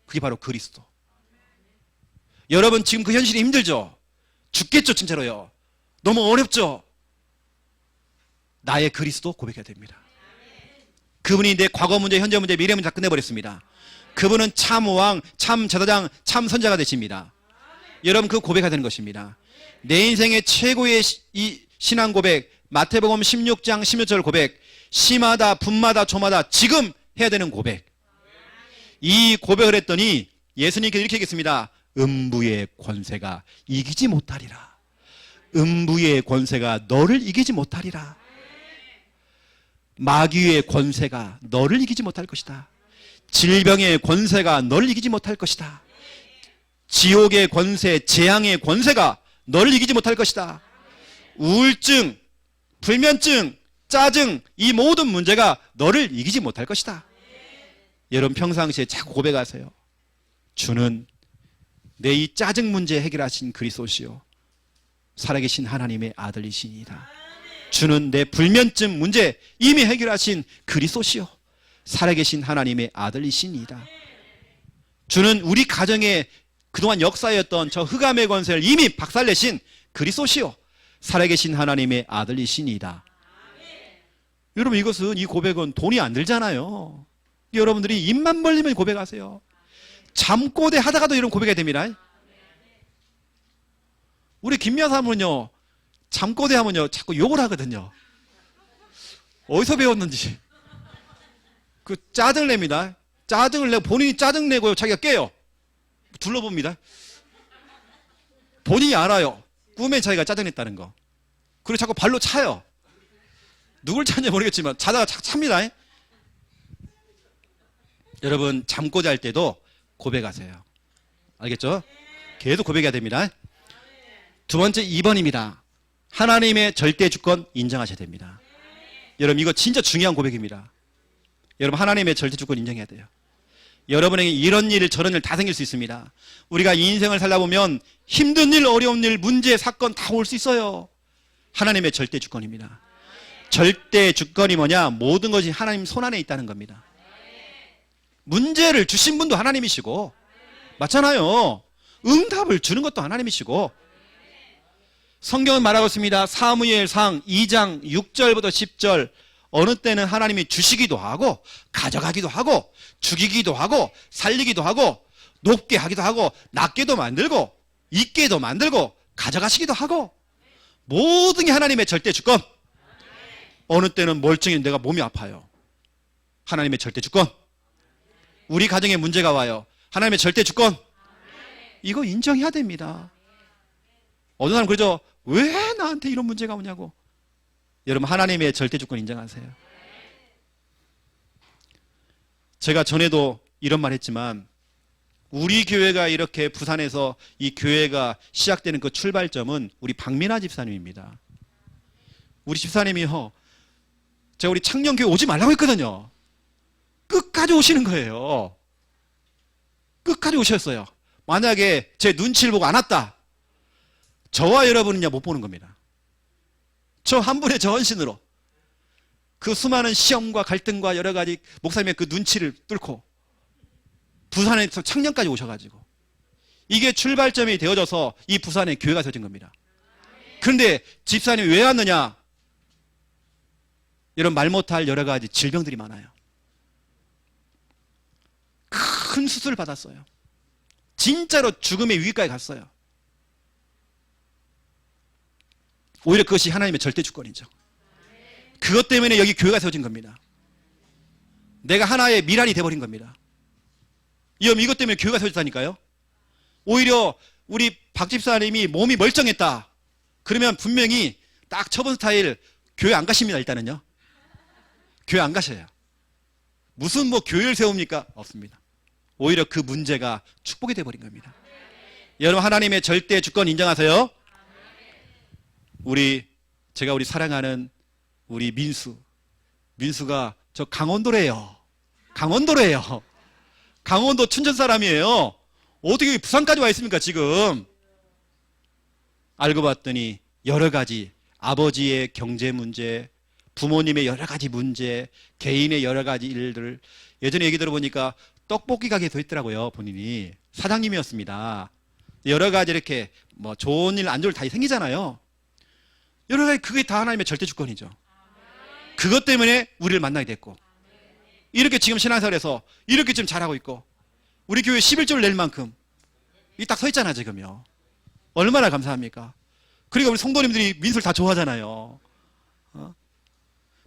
그게 바로 그리스도. 여러분 지금 그 현실이 힘들죠? 죽겠죠 진짜로요. 너무 어렵죠? 나의 그리스도 고백해야 됩니다. 그분이 내 과거 문제, 현재 문제, 미래 문제 다 끝내버렸습니다. 그분은 참 왕, 참 제사장, 참 선자가 되십니다. 여러분 그 고백해야 되는 것입니다. 내 인생의 최고의 이 신앙 고백, 마태복음 16장 16절 고백, 시마다 분마다 조마다 지금 해야 되는 고백. 이 고백을 했더니 예수님께서 이렇게 얘기했습니다. 음부의 권세가 이기지 못하리라. 음부의 권세가 너를 이기지 못하리라. 마귀의 권세가 너를 이기지 못할 것이다. 질병의 권세가 너를 이기지 못할 것이다. 지옥의 권세, 재앙의 권세가 너를 이기지 못할 것이다. 우울증, 불면증, 짜증, 이 모든 문제가 너를 이기지 못할 것이다. 여러분 평상시에 자꾸 고백하세요. 주는 내 이 짜증 문제 해결하신 그리스도시요 살아계신 하나님의 아들이시니이다. 주는 내 불면증 문제 이미 해결하신 그리스도시요 살아계신 하나님의 아들이시니이다. 주는 우리 가정에 그동안 역사였던 저 흑암의 권세를 이미 박살내신 그리스도시요 살아계신 하나님의 아들이시니이다. 여러분 이것은 이 고백은 돈이 안 들잖아요. 여러분들이 입만 벌리면 고백하세요. 잠꼬대 하다가도 이런 고백해야 됩니다. 우리 김미아 사모는요 잠꼬대 하면요 자꾸 욕을 하거든요. 어디서 배웠는지. 그 짜증을 냅니다. 짜증을 내고 본인이 짜증 내고요 자기가 깨요. 둘러봅니다. 본인이 알아요. 꿈에 자기가 짜증냈다는 거. 그리고 자꾸 발로 차요. 누굴 차는지 모르겠지만 자다가 자꾸 찹니다. 여러분 잠꼬대 할 때도 고백하세요. 알겠죠? 계속 고백해야 됩니다. 두 번째 2번입니다. 하나님의 절대 주권 인정하셔야 됩니다. 여러분 이거 진짜 중요한 고백입니다. 여러분 하나님의 절대 주권 인정해야 돼요. 여러분에게 이런 일 저런 일 다 생길 수 있습니다. 우리가 이 인생을 살다 보면 힘든 일, 어려운 일, 문제, 사건 다 올 수 있어요. 하나님의 절대 주권입니다. 절대 주권이 뭐냐? 모든 것이 하나님 손 안에 있다는 겁니다. 문제를 주신 분도 하나님이시고, 맞잖아요. 응답을 주는 것도 하나님이시고. 성경은 말하고 있습니다. 사무엘상 2장 6절부터 10절, 어느 때는 하나님이 주시기도 하고 가져가기도 하고 죽이기도 하고 살리기도 하고 높게 하기도 하고 낮게도 만들고 있게도 만들고 가져가시기도 하고, 모든 게 하나님의 절대 주권. 어느 때는 멀쩡히 내가 몸이 아파요. 하나님의 절대 주권. 우리 가정에 문제가 와요. 하나님의 절대 주권. 이거 인정해야 됩니다. 어느 사람 그러죠. 왜 나한테 이런 문제가 오냐고. 여러분, 하나님의 절대 주권 인정하세요. 제가 전에도 이런 말 했지만, 우리 교회가 이렇게 부산에서 이 교회가 시작되는 그 출발점은 우리 박민아 집사님입니다. 우리 집사님이요, 제가 우리 창녕교회 오지 말라고 했거든요. 끝까지 오시는 거예요. 끝까지 오셨어요. 만약에 제 눈치를 보고 안 왔다, 저와 여러분은요 못 보는 겁니다. 저 한 분의 저 헌신으로 그 수많은 시험과 갈등과 여러 가지 목사님의 그 눈치를 뚫고 부산에서 창녕까지 오셔가지고 이게 출발점이 되어져서 이 부산에 교회가 세워진 겁니다. 그런데 집사님이 왜 왔느냐? 이런 말 못할 여러 가지 질병들이 많아요. 큰 수술을 받았어요. 진짜로 죽음의 위기까지 갔어요. 오히려 그것이 하나님의 절대 주권이죠. 그것 때문에 여기 교회가 세워진 겁니다. 내가 하나의 미랄이 돼버린 겁니다. 이것 때문에 교회가 세워졌다니까요. 오히려 우리 박 집사님이 몸이 멀쩡했다 그러면 분명히 딱 처분 스타일 교회 안 가십니다. 일단은요. 교회 안 가셔요. 무슨 뭐 교회를 세웁니까? 없습니다. 오히려 그 문제가 축복이 돼버린 겁니다. 여러분, 하나님의 절대 주권 인정하세요? 제가 우리 사랑하는 우리 민수가 저 강원도래요. 강원도 춘천 사람이에요. 어떻게 부산까지 와 있습니까 지금? 알고 봤더니 여러 가지 아버지의 경제 문제, 부모님의 여러 가지 문제, 개인의 여러 가지 일들. 예전에 얘기 들어보니까 떡볶이 가게에서 있더라고요. 본인이 사장님이었습니다. 여러 가지 이렇게 뭐 좋은 일 안 좋은 일 다 생기잖아요. 여러 가지 그게 다 하나님의 절대 주권이죠. 그것 때문에 우리를 만나게 됐고, 이렇게 지금 신앙생활에서 이렇게 지금 잘하고 있고, 우리 교회 11조를 낼 만큼 이 딱 서 있잖아 지금요. 얼마나 감사합니까? 그러니까 우리 성도님들이 민수를 다 좋아하잖아요.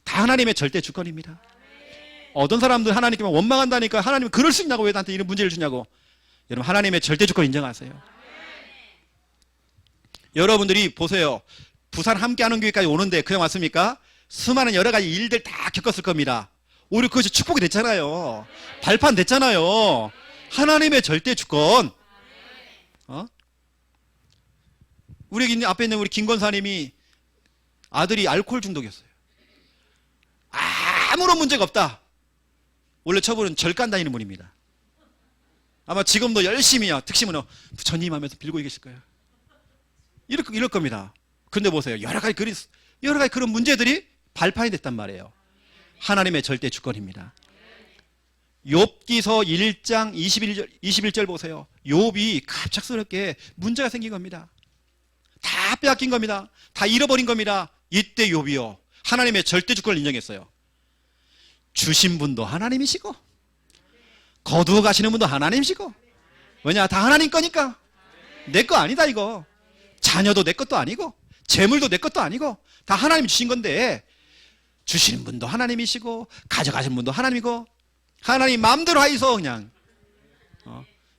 다 하나님의 절대 주권입니다. 어떤 사람들 하나님께 원망한다니까 하나님은 그럴 수 있냐고, 왜 나한테 이런 문제를 주냐고. 여러분, 하나님의 절대 주권 인정하세요. 여러분들이 보세요. 부산 함께하는 교회까지 오는데 그냥 왔습니까? 수많은 여러 가지 일들 다 겪었을 겁니다. 오히려 그것이 축복이 됐잖아요. 발판 됐잖아요. 하나님의 절대 주권. 우리 앞에 있는 우리 김 권사님이 아들이 알코올 중독이었어요. 아무런 문제가 없다. 원래 저분은 절간 다니는 분입니다. 아마 지금도 열심히요, 특심은요, 부처님 하면서 빌고 계실 거예요. 이럴 겁니다. 근데 보세요. 여러 가지 그런 문제들이 발판이 됐단 말이에요. 하나님의 절대 주권입니다. 욥기서 1장 21절 보세요. 욥이 갑작스럽게 문제가 생긴 겁니다. 다 빼앗긴 겁니다. 다 잃어버린 겁니다. 이때 욥이요, 하나님의 절대 주권을 인정했어요. 주신 분도 하나님이시고 거두어 가시는 분도 하나님이시고. 왜냐? 다 하나님 거니까. 내 거 아니다 이거. 자녀도 내 것도 아니고 재물도 내 것도 아니고 다 하나님 주신 건데, 주시는 분도 하나님이시고 가져가시는 분도 하나님이고, 하나님 마음대로 하이소 그냥.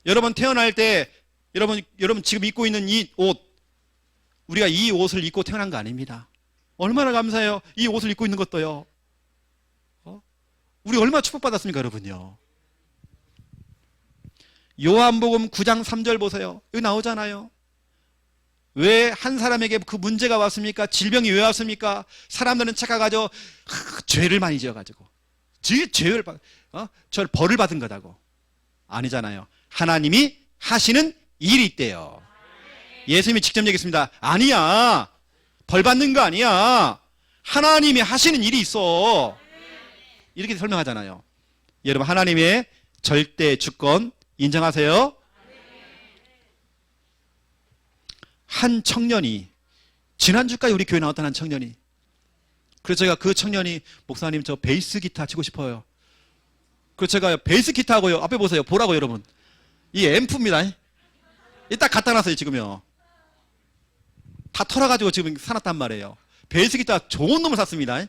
여러분 태어날 때 여러분 지금 입고 있는 이 옷, 우리가 이 옷을 입고 태어난 거 아닙니다. 얼마나 감사해요. 이 옷을 입고 있는 것도요. 우리 얼마나 축복받았습니까 여러분요. 요한복음 9장 3절 보세요. 여기 나오잖아요. 왜 한 사람에게 그 문제가 왔습니까? 질병이 왜 왔습니까? 사람들은 착각하죠. 죄를 많이 지어가지고 저를 벌을 받은 거다고. 아니잖아요. 하나님이 하시는 일이 있대요. 예수님이 직접 얘기했습니다. 아니야. 벌 받는 거 아니야. 하나님이 하시는 일이 있어. 이렇게 설명하잖아요. 여러분, 하나님의 절대 주권 인정하세요? 한 청년이, 지난주까지 우리 교회 나왔던 한 청년이, 그래서 제가 그 청년이, 목사님 저 베이스 기타 치고 싶어요. 그래서 제가 베이스 기타 하고요, 앞에 보세요. 보라고 여러분. 이 앰프입니다. 이 딱 갖다 놨어요 지금요. 다 털어가지고 지금 사놨단 말이에요. 베이스 기타 좋은 놈을 샀습니다.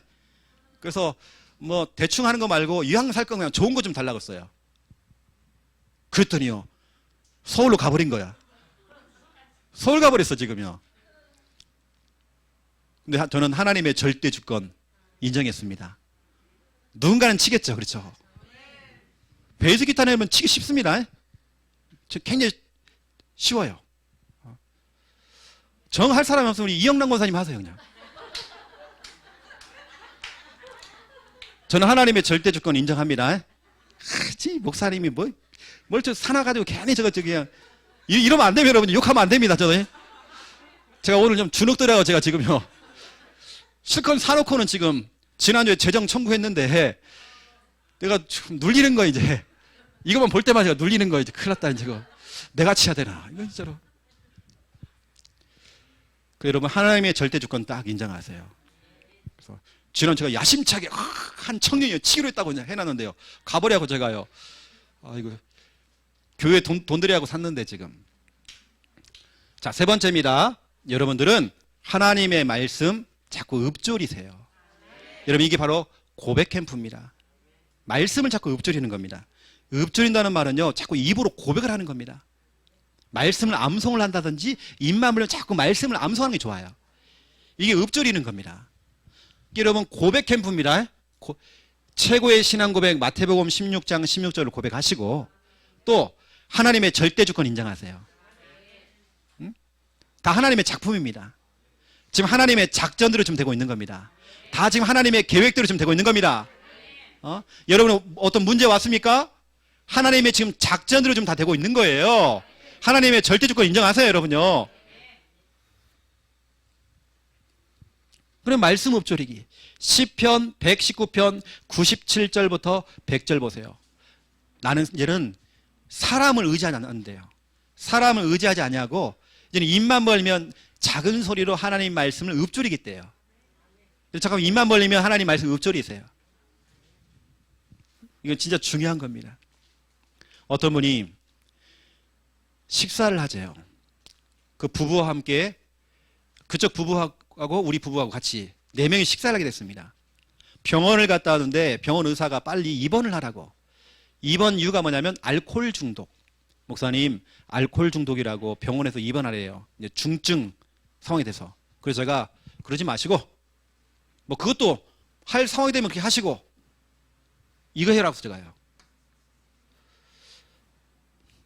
그래서 뭐 대충 하는 거 말고 이왕 살 거면 좋은 거 좀 달라고 했어요. 그랬더니요, 서울로 가버린 거야. 서울 가버렸어 지금요. 근데 저는 하나님의 절대 주권 인정했습니다. 누군가는 치겠죠. 그렇죠? 베이스 기타 내면 치기 쉽습니다. 굉장히 쉬워요. 정할 사람이 없으면 우리 이영란 권사님 하세요 그냥. 저는 하나님의 절대 주권 인정합니다. 목사님이 뭘 저 사놔가지고 괜히 저기 그냥 이러면 안 됩니다. 여러분, 욕하면 안 됩니다. 저는 제가 오늘 좀 주눅들어요. 제가 지금요, 실컷 사놓고는 지금 지난주에 재정 청구했는데 내가 지금 눌리는 거, 이제 이것만 볼 때마다 제가 눌리는 거, 이제 큰일 났다. 이제 이거 내가 치야 되나, 이거 진짜로. 여러분, 하나님의 절대 주권 딱 인정하세요. 그래서 지난 제가 야심차게 한 청년이 치기로 했다고 그냥 해놨는데요, 가버려고 제가요, 이거 교회 돈 들여하고 샀는데 지금. 자, 세 번째입니다. 여러분들은 하나님의 말씀 자꾸 읊조리세요. 여러분, 이게 바로 고백 캠프입니다. 말씀을 자꾸 읊조리는 겁니다. 읊조린다는 말은요, 자꾸 입으로 고백을 하는 겁니다. 말씀을 암송을 한다든지 입만 물려 자꾸 말씀을 암송하는 게 좋아요. 이게 읊조리는 겁니다. 여러분, 고백 캠프입니다. 최고의 신앙 고백 마태복음 16장 16절을 고백하시고, 또 하나님의 절대 주권 인정하세요. 응? 다 하나님의 작품입니다. 지금 하나님의 작전대로 지금 되고 있는 겁니다. 다 지금 하나님의 계획대로 지금 되고 있는 겁니다. 여러분, 어떤 문제 왔습니까? 하나님의 지금 작전대로 지금 다 되고 있는 거예요. 하나님의 절대 주권 인정하세요, 여러분요. 그럼 말씀 읊조리기. 시편 119편 97절부터 100절 보세요. 나는 이제는 사람을 의지하지 않는데요. 사람을 의지하지 아니하고 이제는 입만 벌면 작은 소리로 하나님 말씀을 읊조리겠대요. 잠깐만, 입만 벌리면 하나님 말씀 읊조리세요. 이건 진짜 중요한 겁니다. 어떤 분이 식사를 하재요. 그 부부와 함께, 그쪽 부부하고 우리 부부하고 같이 4명이 식사를 하게 됐습니다. 병원을 갔다 왔는데 병원 의사가 빨리 입원을 하라고. 입원 이유가 뭐냐면 알코올 중독. 목사님, 알코올 중독이라고 병원에서 입원하래요. 이제 중증 상황이 돼서. 그래서 제가 그러지 마시고, 뭐 그것도 할 상황이 되면 그렇게 하시고, 이거 해라고 제가요.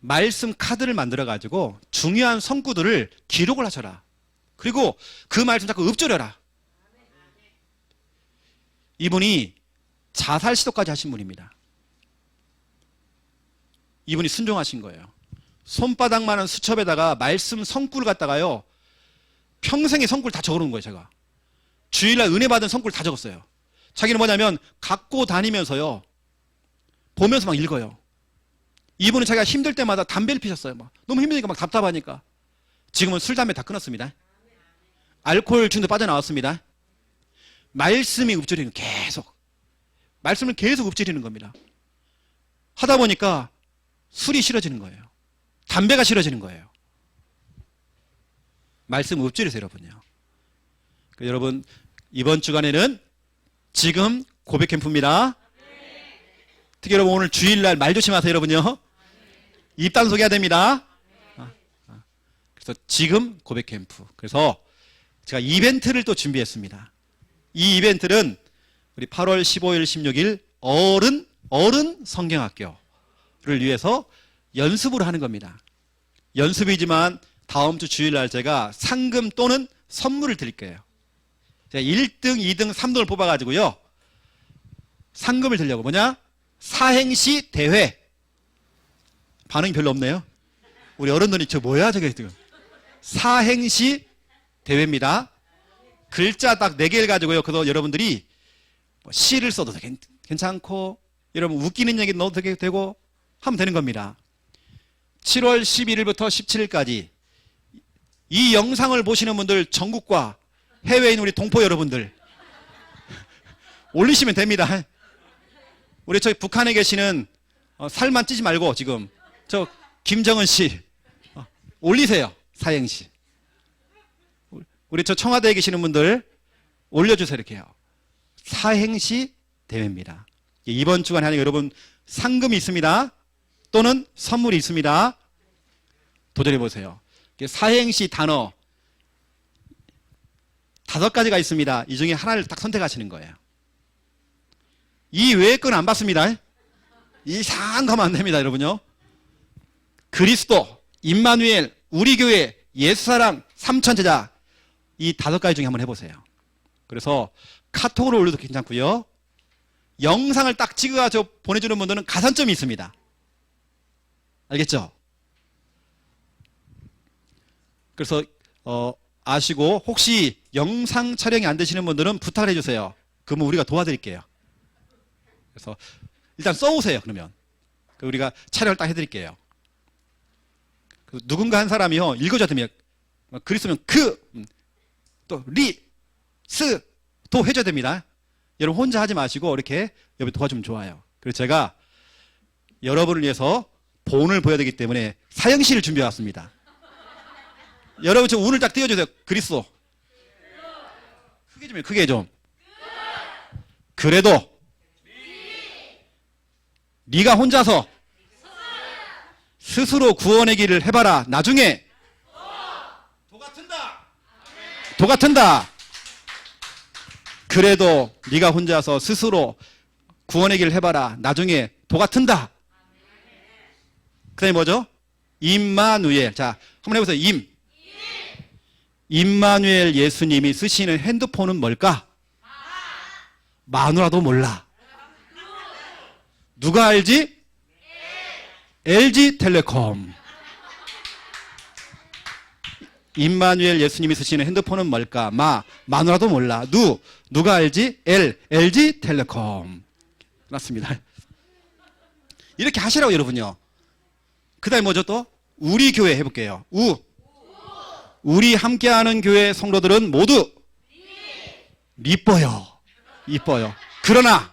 말씀 카드를 만들어 가지고 중요한 성구들을 기록을 하셔라. 그리고 그 말씀 자꾸 읊조려라. 이분이 자살 시도까지 하신 분입니다. 이분이 순종하신 거예요. 손바닥만한 수첩에다가 말씀 성구를 갖다가요, 평생의 성구를 다 적어놓은 거예요. 제가 주일날 은혜 받은 성구를 다 적었어요. 자기는 뭐냐면 갖고 다니면서요, 보면서 막 읽어요. 이분은 자기가 힘들 때마다 담배를 피셨어요. 막 너무 힘드니까, 막 답답하니까. 지금은 술, 담배 다 끊었습니다. 알코올 중독 빠져나왔습니다. 말씀이 읊조리는, 계속 말씀을 계속 읊조리는 겁니다. 하다 보니까 술이 싫어지는 거예요. 담배가 싫어지는 거예요. 말씀 읊조리세요, 여러분요. 여러분, 이번 주간에는 지금 고백 캠프입니다. 특히 여러분, 오늘 주일날 말 조심하세요, 여러분요. 입단속해야 됩니다. 그래서 지금 고백 캠프. 그래서 제가 이벤트를 또 준비했습니다. 이 이벤트는 우리 8월 15일, 16일 어른 성경학교를 위해서 연습을 하는 겁니다. 연습이지만 다음 주 주일날 제가 상금 또는 선물을 드릴 거예요. 제가 1등, 2등, 3등을 뽑아가지고요, 상금을 드리려고. 뭐냐? 사행시 대회. 반응이 별로 없네요. 우리 어른들이 저 뭐야 저게 지금. 사행시 대회입니다. 글자 딱 4개를 가지고요. 그래서 여러분들이 시를 써도 괜찮고 여러분 웃기는 얘기 넣어도 되고 하면 되는 겁니다. 7월 11일부터 17일까지 이 영상을 보시는 분들 전국과 해외에 있는 우리 동포 여러분들 올리시면 됩니다. 우리 저기 북한에 계시는 살만 찌지 말고 지금 저 김정은 씨 올리세요. 사행시. 우리 저 청와대에 계시는 분들 올려주세요. 이렇게요. 사행시 대회입니다. 이번 주간에 하는 여러분 상금이 있습니다. 또는 선물이 있습니다. 도전해보세요. 사행시 단어 5가지가 있습니다. 이 중에 하나를 딱 선택하시는 거예요. 이 외의 건 안 받습니다. 이상한 거 하면 안 됩니다. 여러분요. 그리스도, 임마누엘, 우리 교회, 예수사랑, 삼천제자 이 5가지 중에 한번 해보세요. 그래서 카톡으로 올려도 괜찮고요. 영상을 딱 찍어서 보내주는 분들은 가산점이 있습니다. 알겠죠? 그래서 아시고 혹시 영상 촬영이 안 되시는 분들은 부탁을 해주세요. 그러면 우리가 도와드릴게요. 그래서 일단 써오세요. 그러면 우리가 촬영을 딱 해드릴게요. 누군가 한 사람이요 읽어줘야 됩니다. 글 쓰면 또 도 해줘야 됩니다. 여러분 혼자 하지 마시고 이렇게 옆에 도와주면 좋아요. 그래서 제가 여러분을 위해서 본을 보여야 되기 때문에 사형시를 준비해 왔습니다. 여러분 저 운을 딱 띄워주세요. 그리스도 크게 좀 그래도 네가 혼자서 스스로 구원의 길을 해봐라. 나중에 도 같은다. 그래도 네가 혼자서 스스로 구원의 길을 해봐라. 나중에 도 같은다. 그 다음에 뭐죠? 임마누엘. 자, 한번 해보세요. 임마누엘 예수님이 쓰시는 핸드폰은 뭘까? 마누라도 몰라. 누가 알지? LG텔레콤. 임마누엘 예수님이 쓰시는 핸드폰은 뭘까? 마누라도 몰라. 누가 알지? LG텔레콤. 맞습니다. 이렇게 하시라고 여러분요. 그 다음에 뭐죠 또? 우리 교회 해볼게요. 우리 함께하는 교회 성도들은 모두 이뻐요. 그러나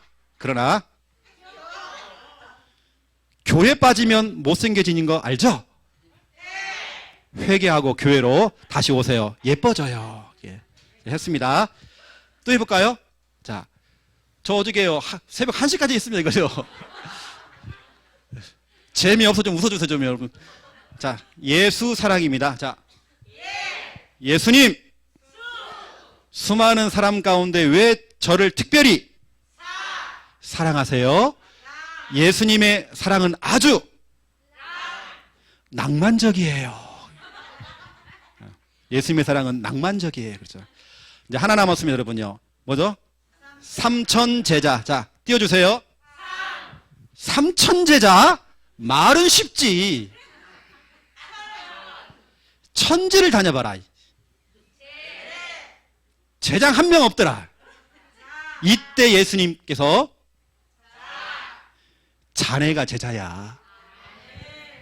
교회 빠지면 못생겨지는 거 알죠? 회개하고 교회로 다시 오세요. 예뻐져요. 예. 했습니다. 또 해볼까요? 자, 저 어저께요 새벽 1시까지 있습니다. 이거죠. 재미없어 좀 웃어주세요 좀 여러분. 자, 예수 사랑입니다. 자, 예수님 수많은 사람 가운데 왜 저를 특별히 사랑하세요? 예수님의 사랑은 아주 낭만적이에요. 예수님의 사랑은 낭만적이에요. 그렇죠? 이제 하나 남았습니다, 여러분요. 뭐죠? 삼천제자. 자, 띄워주세요. 삼천제자? 말은 쉽지. 천지를 다녀봐라. 제장 한 명 없더라. 이때 예수님께서 자네가 제자야.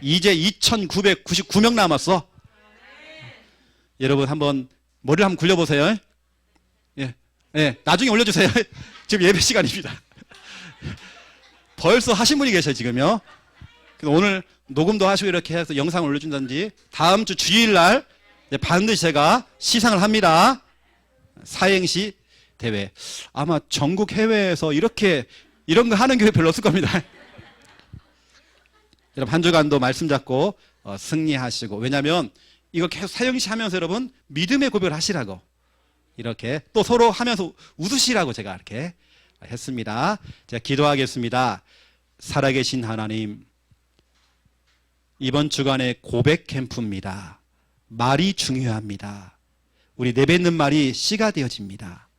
이제 2999명 남았어. 여러분 한번 머리를 한번 굴려보세요. 예, 나중에 올려주세요. 지금 예배 시간입니다. 벌써 하신 분이 계셔요 지금요. 오늘 녹음도 하시고 이렇게 해서 영상을 올려준다든지 다음 주 주일날 반드시 제가 시상을 합니다. 사행시 대회. 아마 전국 해외에서 이런 거 하는 교회 별로 없을 겁니다. 여러분 한 주간도 말씀 잡고 승리하시고, 왜냐하면 이거 계속 사형시 하면서 여러분 믿음의 고백을 하시라고, 이렇게 또 서로 하면서 웃으시라고 제가 이렇게 했습니다. 제가 기도하겠습니다. 살아계신 하나님, 이번 주간의 고백 캠프입니다. 말이 중요합니다. 우리 내뱉는 말이 씨가 되어집니다.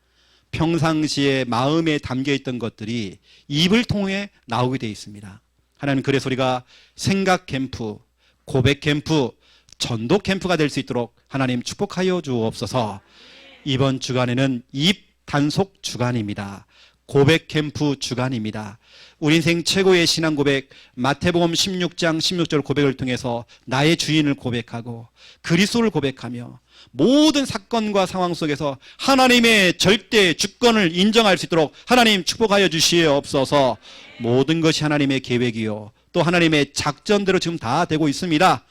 평상시에 마음에 담겨있던 것들이 입을 통해 나오게 되어 있습니다. 하나님 그래서 우리가 생각 캠프, 고백 캠프, 전도 캠프가 될 수 있도록 하나님 축복하여 주옵소서. 이번 주간에는 입 단속 주간입니다. 고백 캠프 주간입니다. 우리 인생 최고의 신앙 고백, 마태복음 16장 16절 고백을 통해서 나의 주인을 고백하고 그리스도를 고백하며 모든 사건과 상황 속에서 하나님의 절대 주권을 인정할 수 있도록 하나님 축복하여 주시옵소서. 모든 것이 하나님의 계획이요 또 하나님의 작전대로 지금 다 되고 있습니다.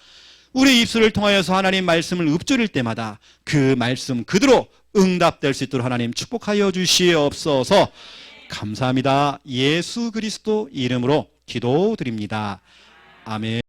우리 입술을 통하여서 하나님 말씀을 읊조릴 때마다 그 말씀 그대로 응답될 수 있도록 하나님 축복하여 주시옵소서. 감사합니다. 예수 그리스도 이름으로 기도드립니다. 아멘.